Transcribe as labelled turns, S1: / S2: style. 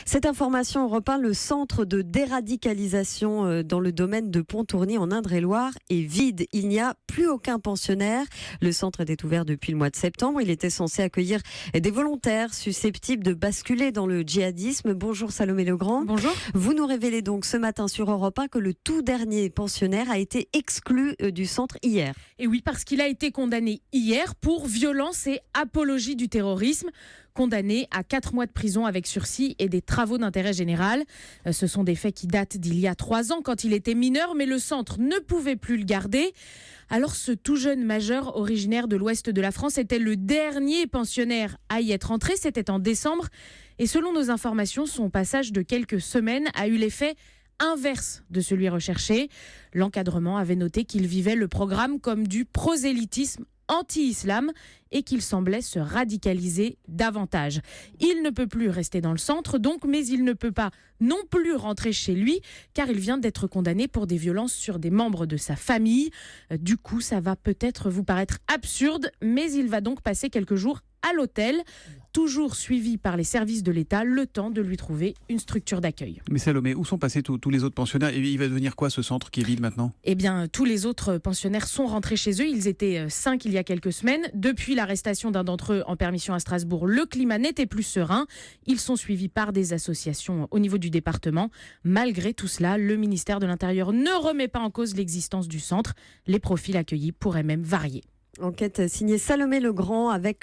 S1: Cette information repeint le centre de déradicalisation dans le domaine de Pontourny en Indre-et-Loire est vide. Il n'y a plus aucun pensionnaire. Le centre était ouvert depuis le mois de septembre. Il était censé accueillir des volontaires susceptibles de basculer dans le djihadisme. Bonjour Salomé Legrand.
S2: Bonjour.
S1: Vous nous révélez donc ce matin sur Europe 1 que le tout dernier pensionnaire a été exclu du centre hier.
S2: Et oui, parce qu'il a été condamné hier pour violence et apologie du terrorisme. Condamné à 4 mois de prison avec sursis et des travaux d'intérêt général. Ce sont des faits qui datent d'il y a 3 ans quand il était mineur, mais le centre ne pouvait plus le garder. Alors ce tout jeune majeur originaire de l'ouest de la France était le dernier pensionnaire à y être entré. C'était en décembre. Et selon nos informations, son passage de quelques semaines a eu l'effet inverse de celui recherché. L'encadrement avait noté qu'il vivait le programme comme du prosélytisme anti-islam et qu'il semblait se radicaliser davantage. Il ne peut plus rester dans le centre, donc, mais il ne peut pas non plus rentrer chez lui, car il vient d'être condamné pour des violences sur des membres de sa famille. Du coup, ça va peut-être vous paraître absurde, mais il va donc passer quelques jours à l'hôtel, toujours suivi par les services de l'État, le temps de lui trouver une structure d'accueil.
S3: Mais Salomé, où sont passés tous les autres pensionnaires ? Et il va devenir quoi ce centre qui est vide maintenant ?
S2: Eh bien, tous les autres pensionnaires sont rentrés chez eux. Ils étaient 5 il y a quelques semaines. Depuis l'arrestation d'un d'entre eux en permission à Strasbourg, le climat n'était plus serein. Ils sont suivis par des associations au niveau du département. Malgré tout cela, le ministère de l'Intérieur ne remet pas en cause l'existence du centre. Les profils accueillis pourraient même varier.
S1: Enquête signée Salomé Legrand avec